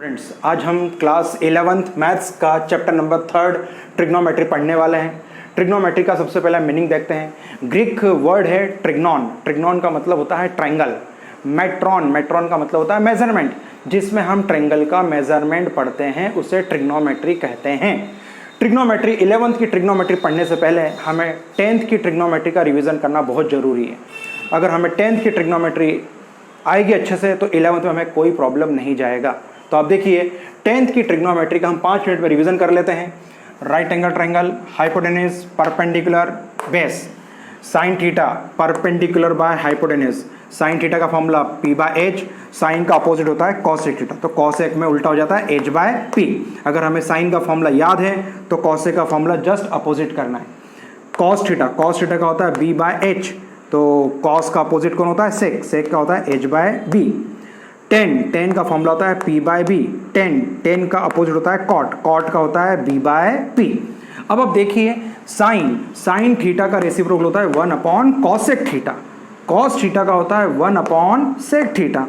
Friends, आज हम class 11th maths का चैप्टर नंबर 3 ट्रिग्नोमेट्री पढ़ने वाले हैं। ट्रिग्नोमेट्री का सबसे पहला मीनिंग देखते हैं। ग्रीक वर्ड है ट्रिग्नॉन। ट्रिग्नॉन का मतलब होता है ट्रायंगल। मेट्रॉन, मेट्रॉन का मतलब होता है मेजरमेंट। जिसमें हम ट्रायंगल का मेजरमेंट पढ़ते हैं उसे ट्रिग्नोमेट्री कहते हैं। ट्रिग्नोमेट्री 11th की ट्रिग्नोमेट्री पढ़ने से पहले हमें 10th की ट्रिग्नोमेट्री का रिविज़न करना बहुत ज़रूरी है। अगर हमें 10th की ट्रिग्नोमेट्री आएगी अच्छे से तो 11th में हमें कोई प्रॉब्लम नहीं जाएगा। तो आप देखिए 10th की ट्रिग्नोमेट्री का हम 5 मिनट में रिवीजन कर लेते हैं। Right angle triangle, hypotenuse, perpendicular, base, sine theta, perpendicular by hypotenuse. Sine theta का formula p by H, sine का अपोजिट होता है कॉसेक थीटा, तो कॉसेक में उल्टा हो जाता है h बाय p। अगर हमें साइन का फॉर्मूला याद है तो कॉसेक का फॉर्मूला जस्ट अपोजिट करना है। कॉस थीटा का होता है b बाय एच, तो कॉस का अपोजिट कौन होता है सेक, सेक का होता है h बाय b। टेन का फॉर्मूला होता है p बाय b। टेन का अपोजिट होता है कॉट का होता है b बाय p। अब देखिए साइन थीटा का रेसिप्रोकल होता है 1 upon cosec theta. Cos theta का होता है 1 upon sec theta.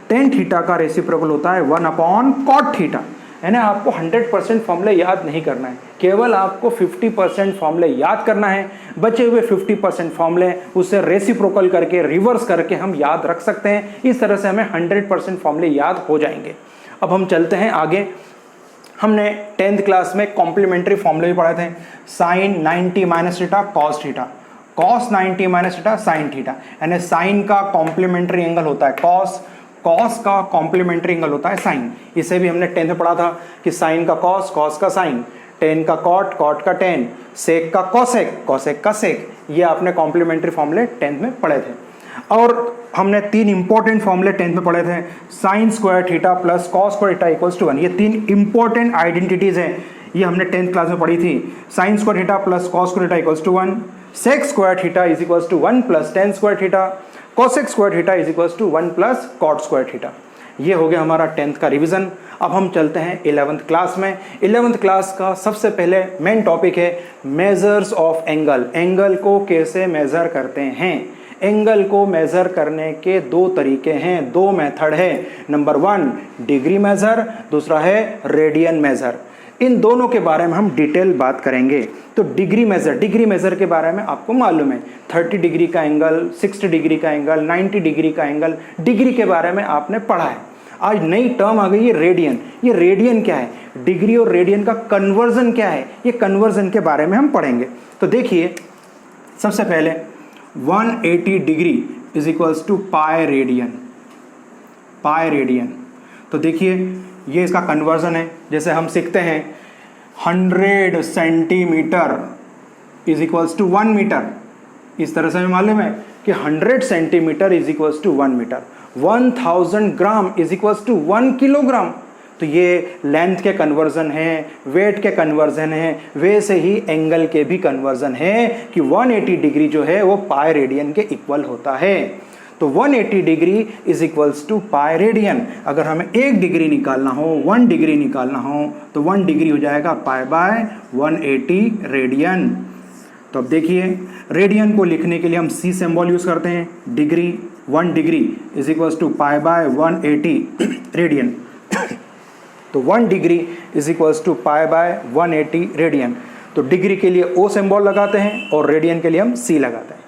Tan theta का रेसिप्रोकल होता है 1 अपॉन कॉट थीटा। यानी आपको 100% फॉर्मूले याद नहीं करना है, केवल आपको 50% फॉर्मूले याद करना है। बचे हुए 50% फॉर्मूले उसे रेसिप्रोकल करके रिवर्स करके हम याद रख सकते हैं। इस तरह से हमें 100% फॉर्मूले याद हो जाएंगे। अब हम चलते हैं आगे। हमने 10th क्लास में कॉम्प्लीमेंट्री फॉर्मूले भी पढ़े थे। Sine 90 minus theta cos theta, cos 90 minus theta sine theta. यानी साइन का कॉम्प्लीमेंट्री एंगल होता है कॉस, कॉस का कॉम्प्लीमेंट्री एंगल होता है साइन। इसे भी हमने 10th में पढ़ा था कि साइन का कॉस, कॉस का साइन, टेन का कॉट, कॉट का टेन, सेक का कॉसेक, कॉसेक का सेक। ये आपने कॉम्प्लीमेंट्री फॉर्मूले 10th में पढ़े थे। और हमने 3 इंपॉर्टेंट फॉर्मूले 10th में पढ़े थे। Sine square theta plus cos square theta equals to 1। ये 3 इंपॉर्टेंट आइडेंटिटीज हैं, ये हमने 10th क्लास में पढ़ी थी। Sine square theta plus cos square theta equals to 1, sec square theta is equals to 1 plus tan square theta, cosec square theta is equals to 1 plus cot square theta. ये हो गया हमारा 10th का revision. अब हम चलते हैं 11th class में। 11th क्लास का सबसे पहले मेन टॉपिक है मेजर्स ऑफ एंगल। एंगल को कैसे मेजर करते हैं। एंगल को मेजर करने के 2 तरीके हैं, 2 मेथड है। नंबर 1 डिग्री मेजर, दूसरा है रेडियन मेजर। इन दोनों के बारे में हम डिटेल बात करेंगे। तो डिग्री मेजर के बारे में आपको मालूम है 30 डिग्री का एंगल, 60 डिग्री का एंगल, 90 डिग्री का एंगल, डिग्री के बारे में आपने पढ़ा है। आज नई टर्म आ गई है रेडियन। ये रेडियन क्या है, डिग्री और रेडियन का कन्वर्जन क्या है, ये कन्वर्जन के बारे में हम पढ़ेंगे। तो देखिए सबसे पहले 180 degree is equals to pi radian. तो देखिए ये इसका कन्वर्जन है। जैसे हम सीखते हैं 100 centimetre is equals to 1 metre. इस तरह से हमें मालूम है कि 100 centimetre is equals to 1 metre. 1000 gram is equals to 1 kilogram. तो ये लेंथ के कन्वर्जन है, वेट के कन्वर्जन है, वैसे ही एंगल के भी कन्वर्जन है कि 180 डिग्री जो है वो पाई रेडियन के इक्वल होता है। तो 180 degree is equals to pi radian. अगर हमें 1 डिग्री निकालना हो, 1 डिग्री निकालना हो तो 1 डिग्री हो जाएगा पाई बाय 180 रेडियन। तो अब देखिए रेडियन को लिखने के लिए हम सी सिंबल यूज करते हैं। Degree, 1 degree is equals to pi by 180 radian. तो 1 degree is equals to pi by 180 radian. तो डिग्री के लिए ओ सिंबल लगाते हैं और रेडियन के लिए हम सी लगाते हैं।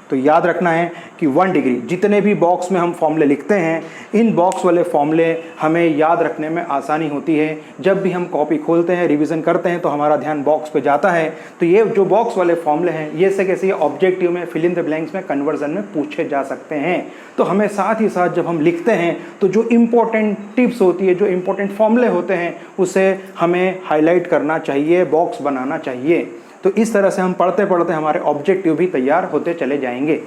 तो याद रखना है कि 1 डिग्री, जितने भी बॉक्स में हम फॉर्मूले लिखते हैं, इन बॉक्स वाले फॉर्मूले हमें याद रखने में आसानी होती है। जब भी हम कॉपी खोलते हैं, रिवीजन करते हैं तो हमारा ध्यान बॉक्स पे जाता है। तो ये जो बॉक्स वाले फॉर्मूले हैं ये से कैसे ऑब्जेक्टिव में, फिल इन द ब्लैंक्स में, कन्वर्जन में पूछे जा सकते हैं। तो हमें साथ ही साथ जब हम लिखते हैं तो जो इंपॉर्टेंट टिप्स होती है, जो इंपॉर्टेंट फॉर्मूले होते हैं उसे हमें हाईलाइट करना चाहिए, बॉक्स बनाना चाहिए। तो इस तरह से हम पढ़ते पढ़ते हमारे ऑब्जेक्टिव भी तैयार होते चले जाएंगे।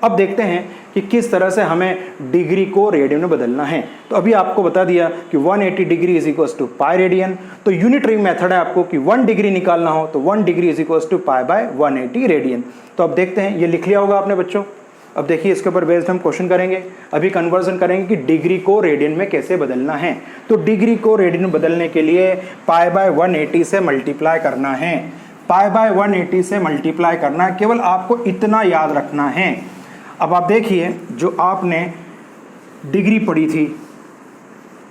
अब देखते हैं कि किस तरह से हमें डिग्री को रेडियन में बदलना है। तो अभी आपको बता दिया कि 180 degree is equals to pi radian. तो यूनिटरी मेथड है आपको कि 1 डिग्री निकालना हो तो 1 degree is equals to pi by 180 radian. तो अब देखते हैं, ये लिख लिया होगा आपने बच्चों। अब देखिए इसके ऊपर बेस्ड हम क्वेश्चन करेंगे। अभी कन्वर्जन करेंगे कि डिग्री को रेडियन में कैसे बदलना है। तो डिग्री को रेडियन में बदलने के लिए पाई बाय 180 से मल्टीप्लाई करना है। पाई बाय 180 से मल्टीप्लाई करना है, केवल आपको इतना याद रखना है। अब आप देखिए जो आपने डिग्री पढ़ी थी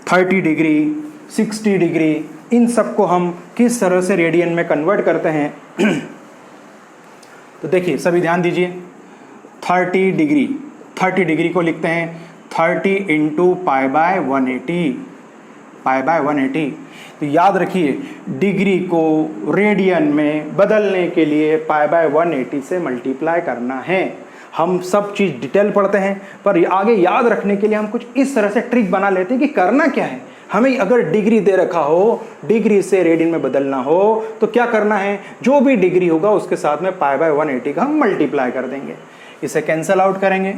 30 डिग्री, 60 डिग्री, इन सबको हम किस तरह से रेडियन में कन्वर्ट करते हैं। तो देखिए सभी ध्यान दीजिए, 30 डिग्री, 30 डिग्री को लिखते हैं 30 into pi by 180, pi by 180। तो याद रखिए डिग्री को रेडियन में बदलने के लिए पाई बाय 180 से मल्टीप्लाई करना है। हम सब चीज़ डिटेल पढ़ते हैं, पर आगे याद रखने के लिए हम कुछ इस तरह से ट्रिक बना लेते हैं कि करना क्या है। हमें अगर डिग्री दे रखा हो, डिग्री से रेडियन में बदलना हो, तो क्या करना है, जो भी डिग्री होगा उसके साथ में पाई बाय 180 का हम मल्टीप्लाई कर देंगे। इसे कैंसल आउट करेंगे,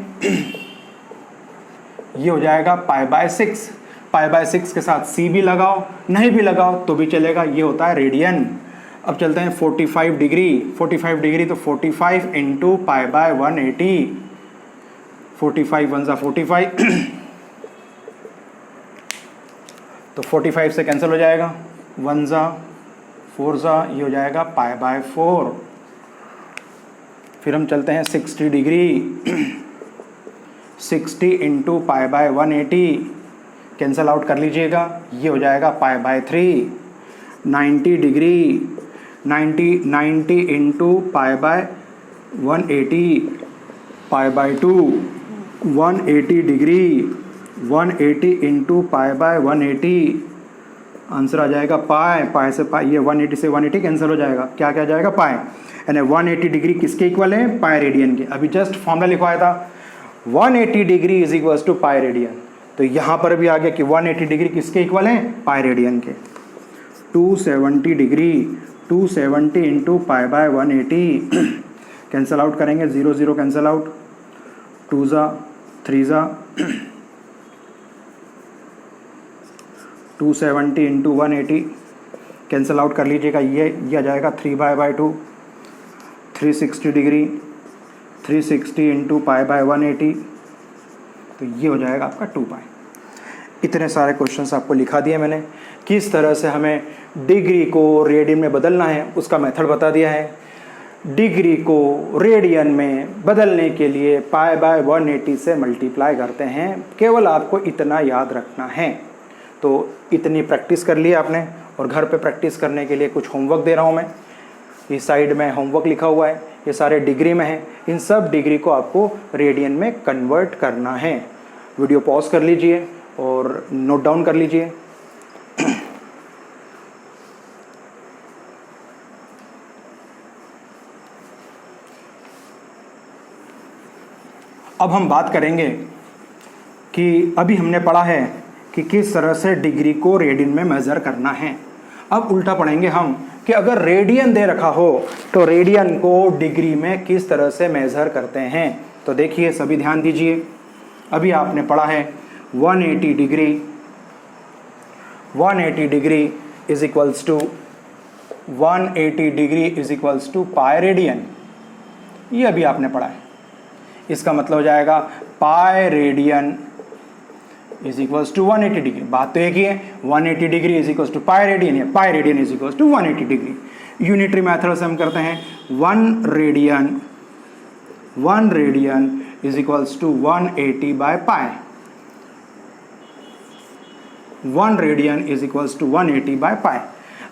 ये हो जाएगा पाई बाय 6। पाई बाय 6 के साथ सी भी लगाओ, नहीं भी लगाओ तो भी चलेगा, ये होता है रेडियन। अब चलते हैं 45 डिग्री, 45 डिग्री तो 45 इंटू पाई बाय 180, 45 1 ज़ा 45 तो 45 से कैंसिल हो जाएगा, 1 ज़ा 4 ज़ा, ये हो जाएगा पाई बाय 4। फिर हम चलते हैं 60 degree, 60 into pi by 180, cancel out कर लीजिएगा, ये हो जाएगा pi by 3। 90 degree, 90 into pi by 180, pi by 2। 180 degree, 180 into pi by 180, answer आ जाएगा पाई। पाई से पाई, ये 180 से 180 कैंसिल हो जाएगा, क्या क्या जाएगा पाई। यानी 180 डिग्री किसके इक्वल है, पाई रेडियन के। अभी जस्ट फॉर्मूला लिखवाया था 180 degree is equal to pi radian, तो यहाँ पर भी आ गया कि 180 डिग्री किसके इक्वल है, पाई रेडियन के। 270 degree, 270 into pi by 180, cancel out करेंगे, 0 0 कैंसिल आउट, 2 ज़ा 3 ज़ा, 270 इंटू 180 कैंसिल आउट कर लीजिएगा, ये आ जाएगा 3 by 2। 360 degree, 360 into pi by 180, तो ये हो जाएगा आपका 2 पाई। इतने सारे क्वेश्चंस आपको लिखा दिए मैंने, किस तरह से हमें डिग्री को रेडियन में बदलना है उसका मेथड बता दिया है। डिग्री को रेडियन में बदलने के लिए पाई बाय 180 से मल्टीप्लाई करते हैं, केवल आपको इतना याद रखना है। तो इतनी प्रैक्टिस कर ली आपने, और घर पे प्रैक्टिस करने के लिए कुछ होमवर्क दे रहा हूँ मैं। इस साइड में होमवर्क लिखा हुआ है, ये सारे डिग्री में है, इन सब डिग्री को आपको रेडियन में कन्वर्ट करना है। वीडियो पॉज कर लीजिए और नोट डाउन कर लीजिए। अब हम बात करेंगे कि अभी हमने पढ़ा है कि किस तरह से डिग्री को रेडियन में मेज़र करना है। अब उल्टा पढ़ेंगे हम कि अगर रेडियन दे रखा हो तो रेडियन को डिग्री में किस तरह से मेज़र करते हैं। तो देखिए सभी ध्यान दीजिए, अभी आपने पढ़ा है 180 degree, 180 degree is equals to 180 degree is equals to pi radian, ये अभी आपने पढ़ा है। इसका मतलब हो जाएगा pi radian is equals to 180 degree. बात तो एक ही है, 180 degree is equals to pi radian, या pi radian is equals to 180 degree. Unitary method से हम करते हैं 1 radian is equals to 180 by pi. 1 radian is equals to 180 by pi.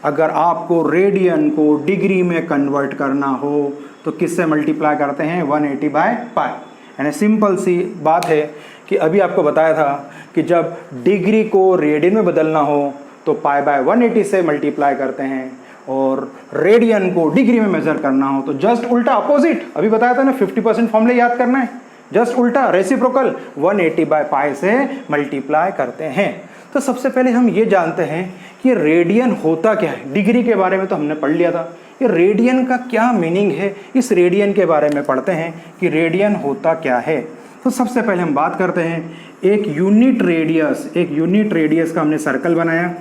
अगर आपको रेडियन को डिग्री में कन्वर्ट करना हो तो किससे मल्टीप्लाई करते हैं, 180 बाय पाई। यानी सिंपल सी बात है कि अभी आपको बताया था कि जब डिग्री को रेडियन में बदलना हो तो पाई बाय 180 से मल्टीप्लाई करते हैं, और रेडियन को डिग्री में मेजर करना हो तो जस्ट उल्टा अपोजिट, अभी बताया था ना 50% फॉर्मूले याद करना है, जस्ट उल्टा रेसिप्रोकल 180 बाय पाई से मल्टीप्लाई करते हैं। तो सबसे पहले हम ये जानते हैं कि रेडियन होता क्या है। डिग्री के बारे में तो हमने पढ़ लिया था, ये रेडियन का क्या मीनिंग है, इस रेडियन के बारे में पढ़ते हैं कि रेडियन होता क्या है। तो सबसे पहले हम बात करते हैं एक यूनिट रेडियस का हमने सर्कल बनाया।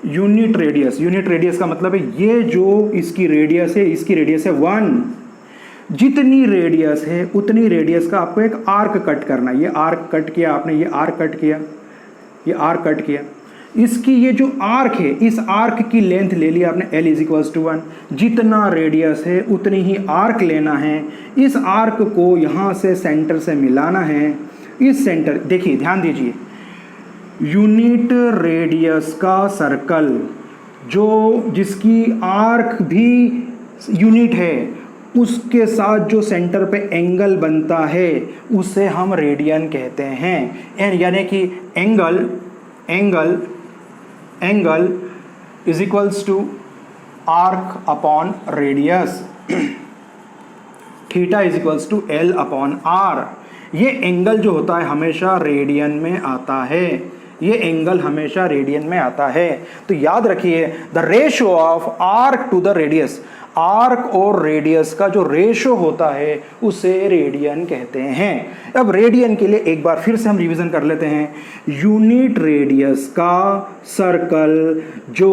यूनिट रेडियस का मतलब है ये जो इसकी रेडियस है, इसकी रेडियस है 1, जितनी रेडियस है उतनी रेडियस का आपको एक आर्क कट करना है। ये आर्क कट किया आपने, ये आर्क कट किया, ये आर्क कट किया, इसकी ये जो आर्क है इस आर्क की लेंथ ले लिया आपने, L इज इक्वल्स टू 1। जितना रेडियस है उतनी ही आर्क लेना है, इस आर्क को यहाँ से सेंटर से मिलाना है। इस सेंटर, देखिए ध्यान दीजिए, यूनिट रेडियस का सर्कल जो जिसकी आर्क भी यूनिट है उसके साथ जो सेंटर पे एंगल बनता है उसे हम रेडियन कहते हैं। यानी कि angle is equals to arc upon radius, theta is equals to L upon R. ये एंगल जो होता है हमेशा रेडियन में आता है, ये एंगल हमेशा रेडियन में आता है। तो याद रखिए the ratio of arc to the radius, arc और रेडियस का जो रेशियो होता है उसे रेडियन कहते हैं। अब रेडियन के लिए एक बार फिर से हम रिवीजन कर लेते हैं। यूनिट रेडियस का सर्कल जो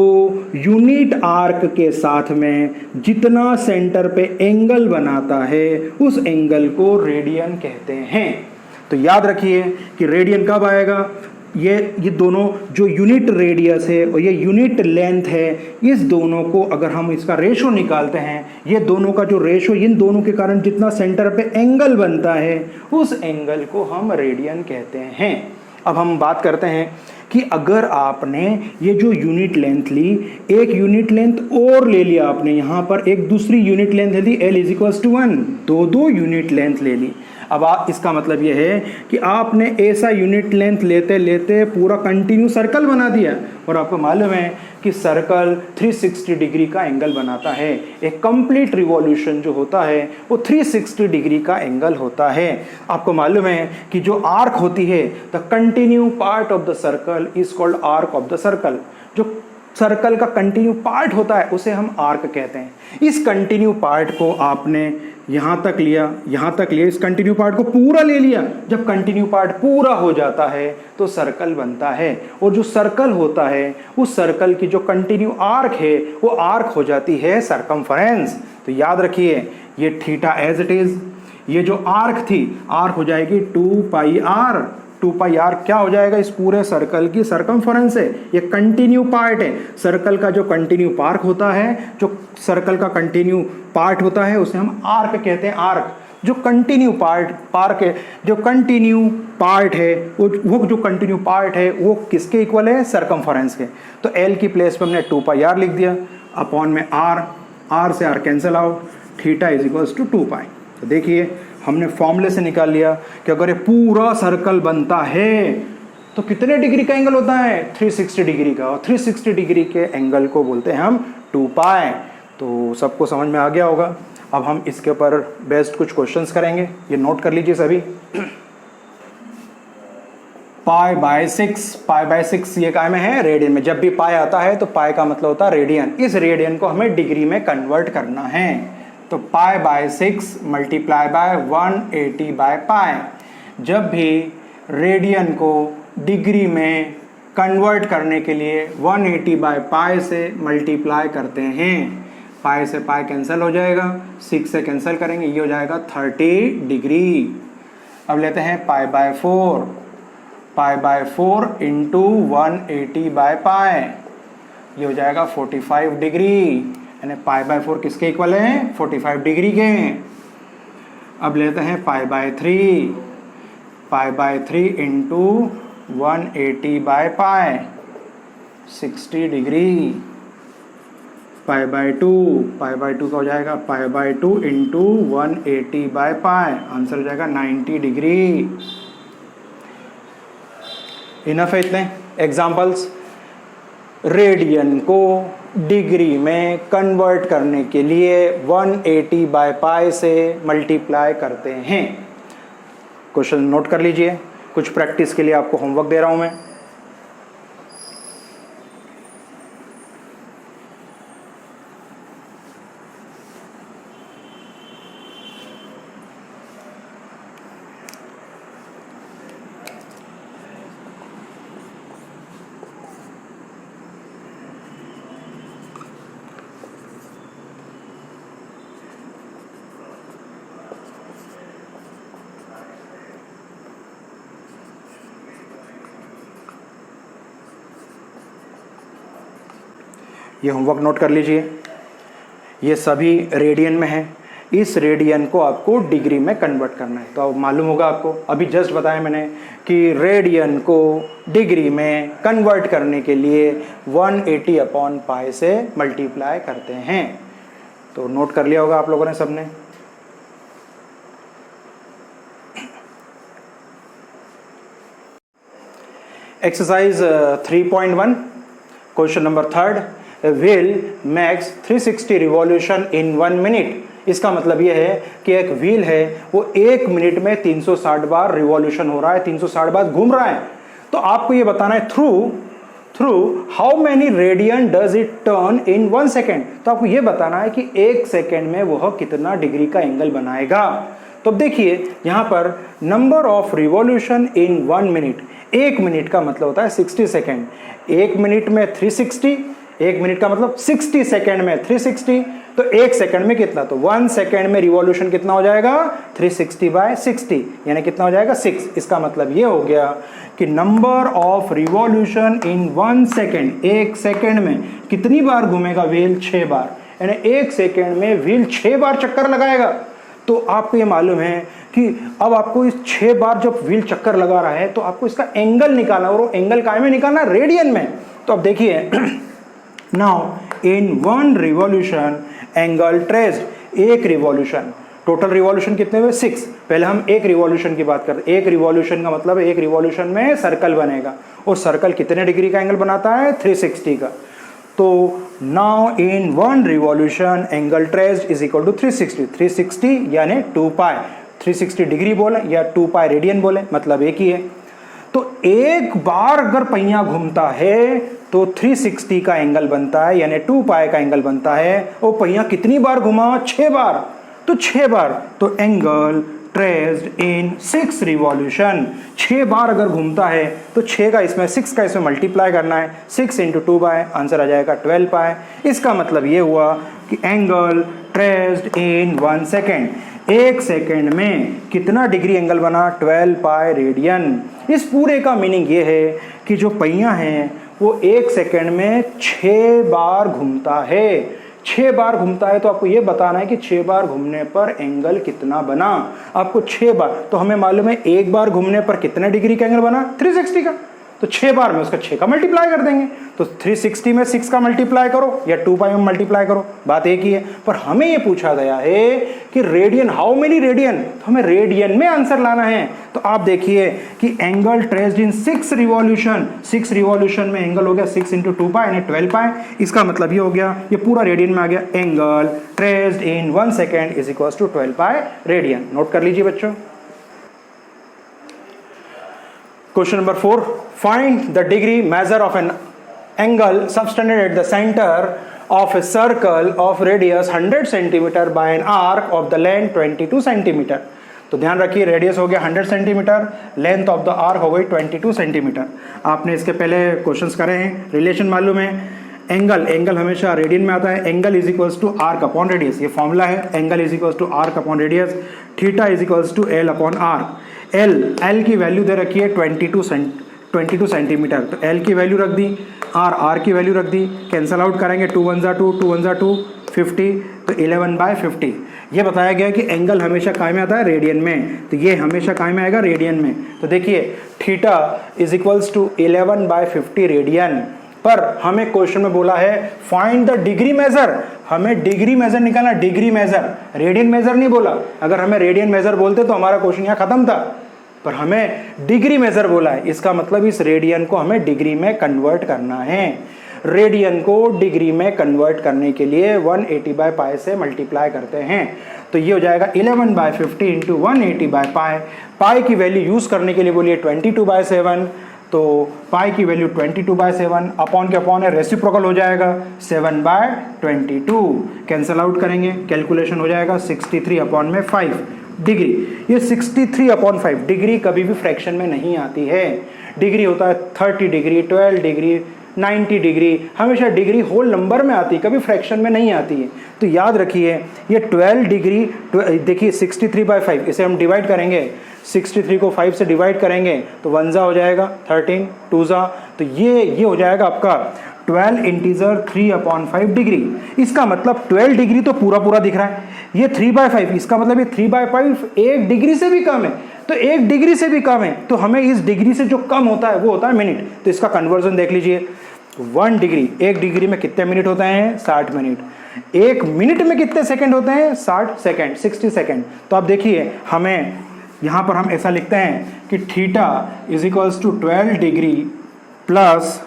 यूनिट आर्क के साथ में जितना सेंटर पे एंगल बनाता है उस एंगल को रेडियन कहते हैं। तो याद रखिए कि रेडियन कब आएगा, ये दोनों जो यूनिट रेडियस है और ये यूनिट लेंथ है, इस दोनों को अगर हम इसका रेशो निकालते हैं, ये दोनों का जो रेशो, इन दोनों के कारण जितना सेंटर पे एंगल बनता है उस एंगल को हम रेडियन कहते हैं। अब हम बात करते हैं कि अगर आपने ये जो यूनिट लेंथ ली, एक यूनिट लेंथ और ले लिया आपने, यहाँ पर एक दूसरी यूनिट लेंथ ले ली L इज इक्वल्स टू 1, दो यूनिट लेंथ ले ली। अब इसका मतलब ये है कि आपने ऐसा यूनिट लेंथ लेते लेते पूरा कंटिन्यू सर्कल बना दिया, और आपको मालूम है कि सर्कल 360 डिग्री का एंगल बनाता है। एक कंप्लीट रिवॉल्यूशन जो होता है वो 360 डिग्री का एंगल होता है। आपको मालूम है कि जो आर्क होती है, the continue part of the circle is called arc of the circle. जो सर्कल का कंटिन्यू पार्ट होता है उसे हम आर्क कहते हैं। इस कंटिन्यू पार्ट को आपने यहाँ तक लिया, इस कंटिन्यू पार्ट को पूरा ले लिया। जब कंटिन्यू पार्ट पूरा हो जाता है तो सर्कल बनता है, और जो सर्कल होता है उस सर्कल की जो कंटिन्यू आर्क है वो आर्क हो जाती है सरकमफरेंस। तो याद रखिए ये थीटा एज इट इज, ये जो आर्क थी आर्क हो जाएगी 2 पाई आर। 2 पाई आर क्या हो जाएगा, इस पूरे सर्कल की सरकमफरेंस है। ये कंटिन्यू पार्ट है, सर्कल का जो कंटिन्यू पार्ट होता है, जो सर्कल का कंटिन्यू पार्ट होता है उसे हम आर्क कहते हैं। आर्क जो कंटिन्यू पार्ट है, जो कंटिन्यू पार्ट है वो जो कंटिन्यू पार्ट है वो किसके इक्वल है, सरकमफरेंस के। तो एल की प्लेस पे हमने 2 पाई आर लिख दिया, अपॉन में आर से R cancel out, theta is equals to 2 pi. तो देखिए हमने फॉर्मूले से निकाल लिया कि अगर ये पूरा सर्कल बनता है तो कितने डिग्री का एंगल होता है, 360 डिग्री का, और 360 डिग्री के एंगल को बोलते हैं हम 2 पाई। तो सबको समझ में आ गया होगा। अब हम इसके ऊपर बेस्ड कुछ क्वेश्चंस करेंगे, ये नोट कर लीजिए सभी। पाई बाय 6 ये काय में है, रेडियन में। जब भी पाई आता है तो पाई का मतलब होता है रेडियन। इस रेडियन को हमें डिग्री में कन्वर्ट करना है। तो pi by 6 multiply by 180 by पाई। जब भी रेडियन को डिग्री में कन्वर्ट करने के लिए 180 बाय पाई से मल्टीप्लाई करते हैं, पाई से पाई कैंसिल हो जाएगा, 6 से कैंसिल करेंगे, ये हो जाएगा 30 डिग्री। अब लेते हैं पाई बाय 4 इंटू 180 बाय पाई, ये हो जाएगा 45 डिग्री। यानी पाई बाय 4 किसके इक्वल है, 45 डिग्री के। अब लेते हैं पाई by 3 into 180 by pi, 60 degree. Pi by 2 का हो जाएगा pi by 2 into 180 by pi, answer हो जाएगा 90 डिग्री। इनफ है इतने एग्जाम्पल्स। रेडियन को डिग्री में कन्वर्ट करने के लिए 180 बाय पाई से मल्टीप्लाई करते हैं। क्वेश्चन नोट कर लीजिए, कुछ प्रैक्टिस के लिए आपको होमवर्क दे रहा हूं मैं। ये होमवर्क नोट कर लीजिए, ये सभी रेडियन में है। इस रेडियन को आपको डिग्री में कन्वर्ट करना है। तो अब मालूम होगा आपको, अभी जस्ट बताया मैंने कि रेडियन को डिग्री में कन्वर्ट करने के लिए 180 अपॉन पाई से मल्टीप्लाई करते हैं। तो नोट कर लिया होगा आप लोगों ने सबने। Exercise 3.1 question number 3, wheel makes 360 revolution in 1 minute. इसका मतलब यह है कि एक व्हील है वो 1 मिनट में 360 बार रिवॉल्यूशन हो रहा है, 360 बार घूम रहा है। तो आपको ये बताना है through how many radian does it turn in 1 second. तो आपको ये बताना है कि 1 सेकेंड में वह कितना डिग्री का एंगल बनाएगा। तो देखिए यहां पर number of revolution in 1 minute, 1 minute का मतलब होता है 60 सेकेंड, 1 मिनट में 360, 1 मिनट का मतलब 60 सेकेंड में 360, तो 1 सेकेंड में कितना, तो 1 सेकेंड में रिवॉल्यूशन कितना हो जाएगा 360 बाय 60, यानी कितना हो जाएगा 6। इसका मतलब ये हो गया कि number of revolution in 1 second, 1 second में कितनी बार घूमेगा व्हील, 6 बार, यानी 1 सेकेंड में व्हील 6 बार चक्कर लगाएगा। तो आपको ये मालूम है कि अब आपको इस 6 बार जब व्हील चक्कर लगा रहा है तो आपको इसका एंगल निकालना, और वो एंगल काय में निकालना, रेडियन में। तो अब देखिए now in 1 revolution angle traced, 1 revolution, total revolution कितने हुए 6। पहले हम 1 रिवॉल्यूशन की बात करते हैं। 1 रिवॉल्यूशन का मतलब 1 रिवॉल्यूशन में सर्कल बनेगा, और सर्कल कितने डिग्री का एंगल बनाता है 360 का। तो now in 1 revolution angle traced is equal to 360, 360 यानी 2 पाई, 360 डिग्री बोले या 2 पाई रेडियन बोले, मतलब एक ही है। तो एक बार अगर पहिया घूमता है तो 360 का एंगल बनता है, यानी 2 पाई का एंगल बनता है। और पहिया कितनी बार घुमा, 6 बार, तो 6 बार, तो एंगल ट्रेस्ड इन 6 रिवॉल्यूशन, 6 बार अगर घूमता है तो 6 का इसमें 6 का इसमें मल्टीप्लाई करना है, 6 इंटू 2 पाई, आंसर आ जाएगा 12 पाई। इसका मतलब ये हुआ कि angle traced in 1 second, 1 second में कितना डिग्री एंगल बना, 12 पाई रेडियन। इस पूरे का मीनिंग ये है कि जो पहिया है वो 1 सेकेंड में 6 बार घूमता है, 6 बार घूमता है। तो आपको ये बताना है कि 6 बार घूमने पर एंगल कितना बना। आपको 6 बार, तो हमें मालूम है 1 बार घूमने पर कितने डिग्री का एंगल बना, 360 का। तो 6 बार में उसका 6 का मल्टीप्लाई कर देंगे, तो 360 में 6 का मल्टीप्लाई करो या 2 पाई में मल्टीप्लाई करो, बात एक ही है। पर हमें ये पूछा गया है कि रेडियन, हाउ मेनी रेडियन, तो हमें रेडियन में आंसर लाना है। तो आप देखिए कि एंगल ट्रेस्ड इन 6 रिवॉल्यूशन, 6 रिवॉल्यूशन में एंगल हो गया 6 इंटू 2 पाई यानी 12 पाई। इसका मतलब ये हो गया, ये पूरा रेडियन में आ गया, angle traced in 1 second is equal to 12 pi radian. Note कर लीजिए बच्चों। Question number 4, find the degree measure of an angle subtended at the center of a circle of radius 100 cm by an arc of the length 22 cm। तो ध्यान रखिए radius हो गया 100 centimetre, length of the arc हो गई 22 centimetre. आपने इसके पहले क्वेश्चंस करे हैं, रिलेशन मालूम है, एंगल हमेशा रेडियन में आता है, angle is equals to arc upon radius, ये फॉर्मूला है, angle is equals to arc upon radius, theta is equals to L upon arc. L की वैल्यू दे रखी है 22 सेंटीमीटर, तो एल की वैल्यू रख दी, आर की वैल्यू रख दी, कैंसल आउट करेंगे, 2 1 2, 2 1 2, 50, तो 11 बाय 50। ये बताया गया कि एंगल हमेशा काय में आता है, रेडियन में, तो ये हमेशा काय में आएगा, रेडियन में। तो देखिए theta is equals to 11 by 50 radian. पर हमें क्वेश्चन में बोला है फाइंड द डिग्री मेजर, हमें डिग्री मेजर निकालना, डिग्री मेजर, रेडियन मेजर नहीं बोला। अगर हमें रेडियन मेजर बोलते तो हमारा क्वेश्चन यहाँ खत्म था, पर हमें डिग्री मेजर बोला है। इसका मतलब इस रेडियन को हमें डिग्री में कन्वर्ट करना है। रेडियन को डिग्री में कन्वर्ट करने के लिए 180 बाय पाई से मल्टीप्लाई करते हैं, तो ये हो जाएगा 11 बाय 50 इंटू 180 बाय पाई। पाई की वैल्यू यूज करने के लिए बोलिए 22 बाय 7, तो पाई की वैल्यू 22 बाय 7, अपॉन के अपॉन है, रेसिप्रोकल हो जाएगा 7 बाय 22, कैंसल आउट करेंगे, कैलकुलेशन हो जाएगा 63 अपॉन में 5 डिग्री। ये 63 अपॉन 5 डिग्री कभी भी फ्रैक्शन में नहीं आती है। डिग्री होता है 30 डिग्री, 12 डिग्री, 90 डिग्री, हमेशा डिग्री होल नंबर में आती है, कभी फ्रैक्शन में नहीं आती है। तो याद रखिए ये 12 डिग्री, देखिए 63 बाय 5, इसे हम डिवाइड करेंगे, 63 को 5 से डिवाइड करेंगे तो 1 जा हो जाएगा, 13 2 जा, तो ये हो जाएगा आपका 12 इंटीजर 3/5 डिग्री। इसका मतलब 12 डिग्री तो पूरा पूरा दिख रहा है, ये 3/5, इसका मतलब ये 3/5 1 डिग्री से भी कम है। तो 1 डिग्री से भी कम है, तो हमें इस डिग्री से जो कम होता है वो होता है मिनट। तो इसका कन्वर्जन देख लीजिए, 1 डिग्री, 1 डिग्री में कितने मिनट होते हैं? 60 मिनट। 1 मिनट में कितने सेकंड होते हैं? 60 सेकंड, 60 सेकंड। तो आप देखिए, हमें यहाँ पर हम ऐसा लिखते हैं कि theta is equals to 12 degree plus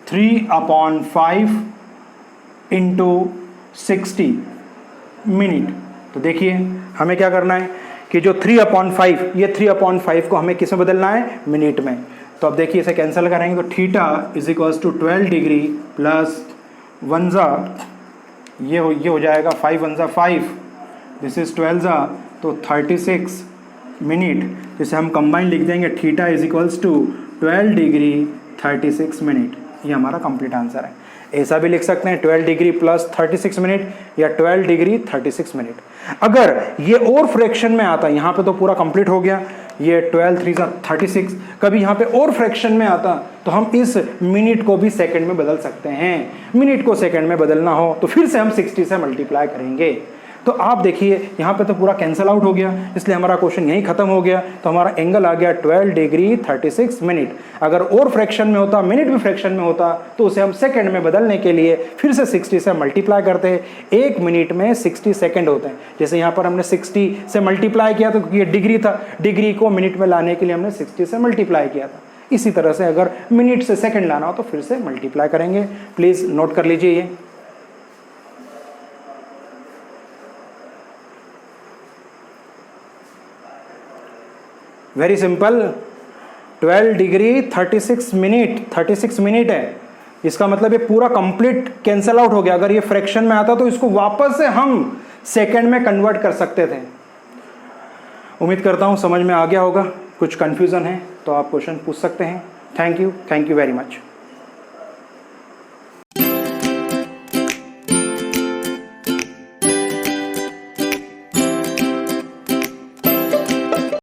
3/5 into 60 minute. तो देखिए हमें क्या करना है कि जो 3/5, ये 3/5 को हमें किस में बदलना है? मिनट में। तो अब देखिए इसे कैंसिल करेंगे तो theta is equals to 12 degree plus 1 ज़ा, ये हो जाएगा 5 1 ज़ा 5, दिस इज 12 ज़ा, तो 36 मिनट। जिसे हम कंबाइन लिख देंगे, theta is equals to 12 degree 36 minute. ये हमारा कंप्लीट आंसर है। ऐसा भी लिख सकते हैं 12 डिग्री प्लस 36 मिनट या 12 डिग्री 36 मिनट। अगर ये और फ्रैक्शन में आता, यहाँ पे तो पूरा कंप्लीट हो गया, ये 12 3 36, कभी यहाँ पे और फ्रैक्शन में आता तो हम इस मिनट को भी सेकंड में बदल सकते हैं। मिनट को सेकंड में बदलना हो तो फिर से हम 60 से मल्टीप्लाई करेंगे। तो आप देखिए यहाँ पे तो पूरा कैंसिल आउट हो गया, इसलिए हमारा क्वेश्चन यहीं खत्म हो गया। तो हमारा एंगल आ गया 12 डिग्री 36 मिनट। अगर और फ्रैक्शन में होता, मिनट भी फ्रैक्शन में होता, तो उसे हम सेकंड में बदलने के लिए फिर से 60 से मल्टीप्लाई करते हैं। 1 मिनट में 60 सेकंड होते हैं। जैसे यहाँ पर हमने 60 से मल्टीप्लाई किया तो ये डिग्री था, डिग्री को मिनट में लाने के लिए हमने 60 से मल्टीप्लाई किया था। इसी तरह से अगर मिनट से सेकंड लाना हो तो फिर से मल्टीप्लाई करेंगे। प्लीज़ नोट कर लीजिए ये। वेरी सिंपल, 12 डिग्री 36 मिनट है। इसका मतलब ये पूरा कंप्लीट कैंसिल आउट हो गया। अगर ये फ्रैक्शन में आता तो इसको वापस से हम सेकंड में कन्वर्ट कर सकते थे। उम्मीद करता हूँ समझ में आ गया होगा। कुछ कंफ्यूजन है तो आप क्वेश्चन पूछ सकते हैं। Thank you very much.